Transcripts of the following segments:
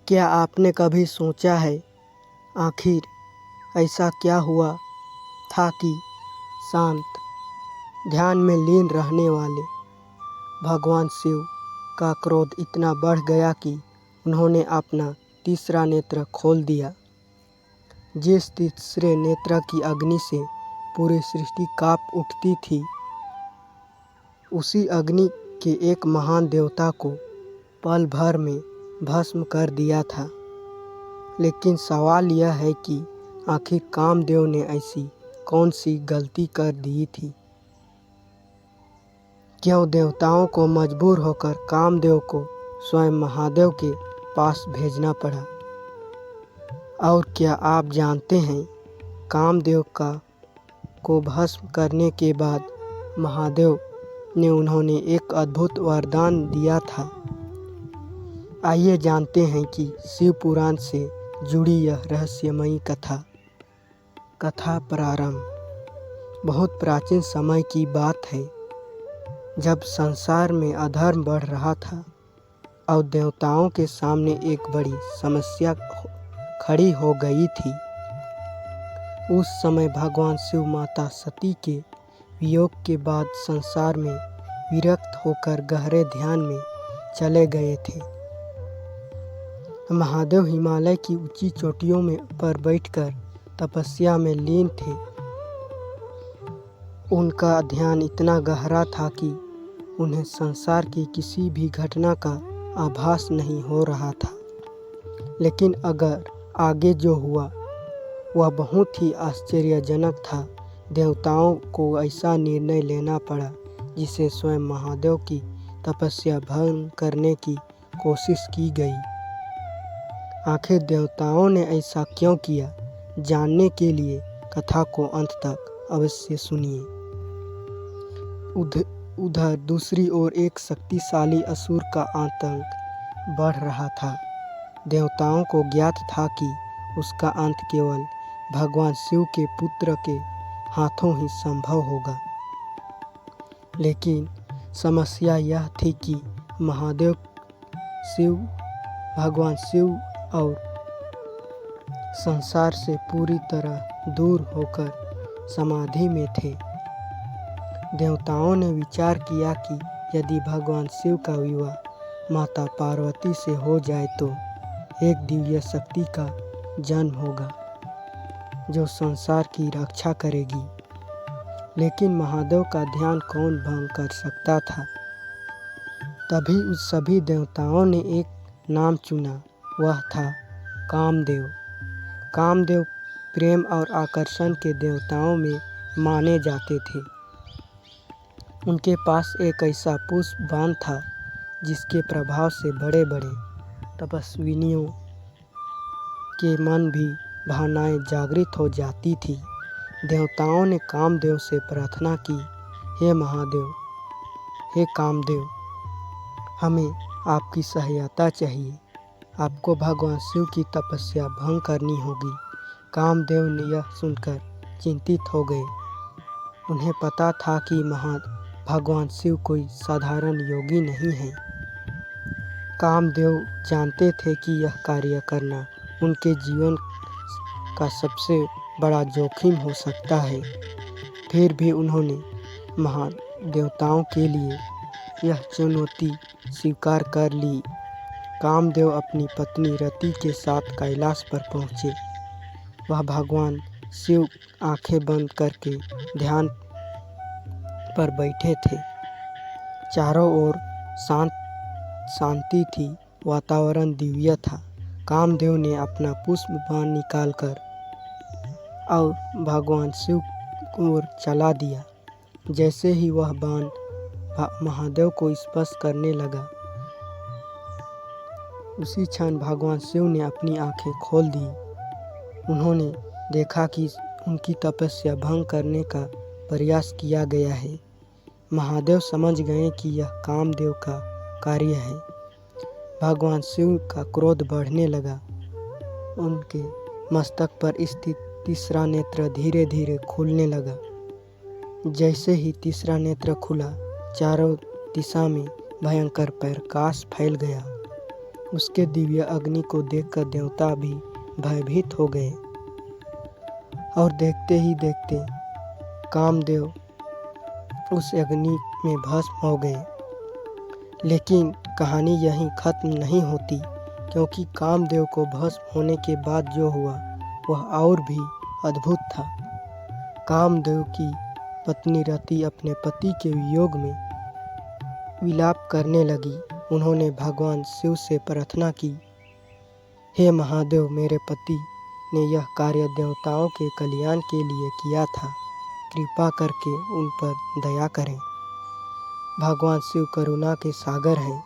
क्या आपने कभी सोचा है आखिर ऐसा क्या हुआ था कि शांत ध्यान में लीन रहने वाले भगवान शिव का क्रोध इतना बढ़ गया कि उन्होंने अपना तीसरा नेत्र खोल दिया। जिस तीसरे नेत्र की अग्नि से पूरी सृष्टि कांप उठती थी, उसी अग्नि के एक महान देवता को पल भर में भस्म कर दिया था। लेकिन सवाल यह है कि आखिर कामदेव ने ऐसी कौन सी गलती कर दी थी? क्यों देवताओं को मजबूर होकर कामदेव को स्वयं महादेव के पास भेजना पड़ा? और क्या आप जानते हैं कामदेव को भस्म करने के बाद महादेव ने उन्होंने एक अद्भुत वरदान दिया था। आइए जानते हैं कि शिव पुराण से जुड़ी यह रहस्यमयी कथा प्रारंभ बहुत प्राचीन समय की बात है, जब संसार में अधर्म बढ़ रहा था और देवताओं के सामने एक बड़ी समस्या खड़ी हो गई थी। उस समय भगवान शिव माता सती के वियोग के बाद संसार में विरक्त होकर गहरे ध्यान में चले गए थे। महादेव हिमालय की ऊंची चोटियों पर बैठकर तपस्या में लीन थे। उनका ध्यान इतना गहरा था कि उन्हें संसार की किसी भी घटना का आभास नहीं हो रहा था। लेकिन अगर आगे जो हुआ वह बहुत ही आश्चर्यजनक था। देवताओं को ऐसा निर्णय लेना पड़ा जिसे स्वयं महादेव की तपस्या भंग करने की कोशिश की गई। आखिर देवताओं ने ऐसा क्यों किया? जानने के लिए कथा को अंत तक अवश्य सुनिए। उधर दूसरी ओर एक शक्तिशाली असुर का आतंक बढ़ रहा था। देवताओं को ज्ञात था कि उसका अंत केवल भगवान शिव के पुत्र के हाथों ही संभव होगा। लेकिन समस्या यह थी कि भगवान शिव और संसार से पूरी तरह दूर होकर समाधि में थे। देवताओं ने विचार किया कि यदि भगवान शिव का विवाह माता पार्वती से हो जाए तो एक दिव्य शक्ति का जन्म होगा जो संसार की रक्षा करेगी। लेकिन महादेव का ध्यान कौन भंग कर सकता था? तभी उस सभी देवताओं ने एक नाम चुना, वह था कामदेव। कामदेव प्रेम और आकर्षण के देवताओं में माने जाते थे। उनके पास एक ऐसा पुष्प बाण था जिसके प्रभाव से बड़े बड़े तपस्वियों के मन भी भावनाएं जागृत हो जाती थी। देवताओं ने कामदेव से प्रार्थना की, हे महादेव, हे कामदेव, हमें आपकी सहायता चाहिए। आपको भगवान शिव की तपस्या भंग करनी होगी। कामदेव ने यह सुनकर चिंतित हो गए। उन्हें पता था कि भगवान शिव कोई साधारण योगी नहीं है। कामदेव जानते थे कि यह कार्य करना उनके जीवन का सबसे बड़ा जोखिम हो सकता है। फिर भी उन्होंने महान देवताओं के लिए यह चुनौती स्वीकार कर ली। कामदेव अपनी पत्नी रति के साथ कैलाश पर पहुँचे। वह भगवान शिव आंखें बंद करके ध्यान पर बैठे थे। चारों ओर शांति थी, वातावरण दिव्य था। कामदेव ने अपना पुष्प बाण निकालकर और भगवान शिव की ओर चला दिया। जैसे ही वह बाण महादेव को स्पर्श करने लगा, उसी क्षण भगवान शिव ने अपनी आंखें खोल दी। उन्होंने देखा कि उनकी तपस्या भंग करने का प्रयास किया गया है। महादेव समझ गए कि यह कामदेव का कार्य है। भगवान शिव का क्रोध बढ़ने लगा। उनके मस्तक पर स्थित तीसरा नेत्र धीरे धीरे खुलने लगा। जैसे ही तीसरा नेत्र खुला, चारों दिशा में भयंकर प्रकाश फैल गया। उसके दिव्य अग्नि को देखकर देवता भी भयभीत हो गए और देखते ही देखते कामदेव उस अग्नि में भस्म हो गए। लेकिन कहानी यहीं खत्म नहीं होती, क्योंकि कामदेव को भस्म होने के बाद जो हुआ वह और भी अद्भुत था। कामदेव की पत्नी रति अपने पति के वियोग में विलाप करने लगी। उन्होंने भगवान शिव से प्रार्थना की, हे महादेव, मेरे पति ने यह कार्य देवताओं के कल्याण के लिए किया था, कृपा करके उन पर दया करें। भगवान शिव करुणा के सागर हैं।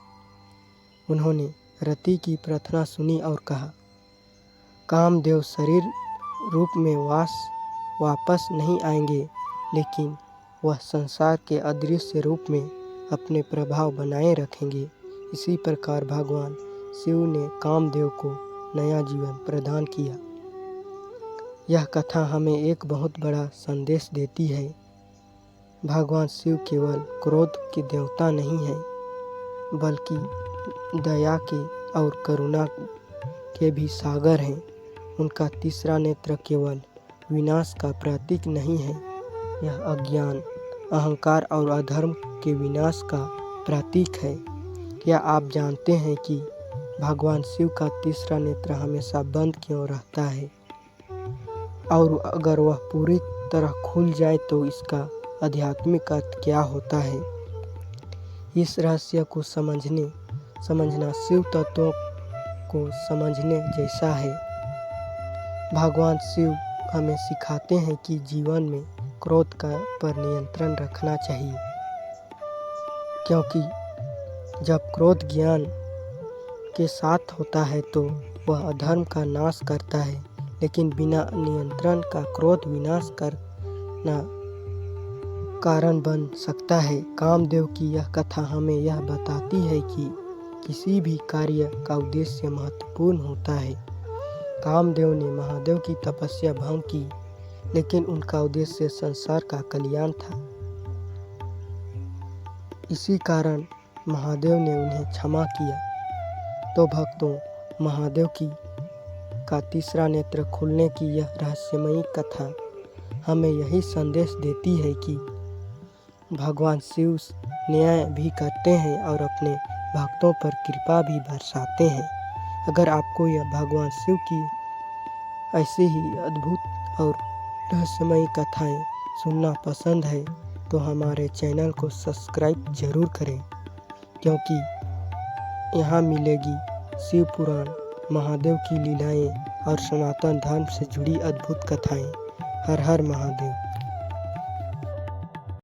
उन्होंने रति की प्रार्थना सुनी और कहा, कामदेव शरीर रूप में वापस नहीं आएंगे, लेकिन वह संसार के अदृश्य रूप में अपने प्रभाव बनाए रखेंगे। इसी प्रकार भगवान शिव ने कामदेव को नया जीवन प्रदान किया। यह कथा हमें एक बहुत बड़ा संदेश देती है। भगवान शिव केवल क्रोध के देवता नहीं हैं, बल्कि दया के और करुणा के भी सागर हैं। उनका तीसरा नेत्र केवल विनाश का प्रतीक नहीं है, यह अज्ञान, अहंकार और अधर्म के विनाश का प्रतीक है। क्या आप जानते हैं कि भगवान शिव का तीसरा नेत्र हमेशा बंद क्यों रहता है, और अगर वह पूरी तरह खुल जाए तो इसका आध्यात्मिक अर्थ क्या होता है? इस रहस्य को समझना शिव तत्वों को समझने जैसा है। भगवान शिव हमें सिखाते हैं कि जीवन में क्रोध पर नियंत्रण रखना चाहिए, क्योंकि जब क्रोध ज्ञान के साथ होता है तो वह अधर्म का नाश करता है, लेकिन बिना नियंत्रण का क्रोध विनाश करना कारण बन सकता है। कामदेव की यह कथा हमें यह बताती है कि किसी भी कार्य का उद्देश्य महत्वपूर्ण होता है। कामदेव ने महादेव की तपस्या भंग की, लेकिन उनका उद्देश्य संसार का कल्याण था। इसी कारण महादेव ने उन्हें क्षमा किया। तो भक्तों, महादेव का तीसरा नेत्र खुलने की यह रहस्यमयी कथा हमें यही संदेश देती है कि भगवान शिव न्याय भी करते हैं और अपने भक्तों पर कृपा भी बरसाते हैं। अगर आपको यह भगवान शिव की ऐसे ही अद्भुत और रहस्यमयी कथाएं सुनना पसंद है तो हमारे चैनल को सब्सक्राइब जरूर करें, क्योंकि यहाँ मिलेगी शिव पुराण, महादेव की लीलाएं और सनातन धर्म से जुड़ी अद्भुत कथाएं। हर हर महादेव।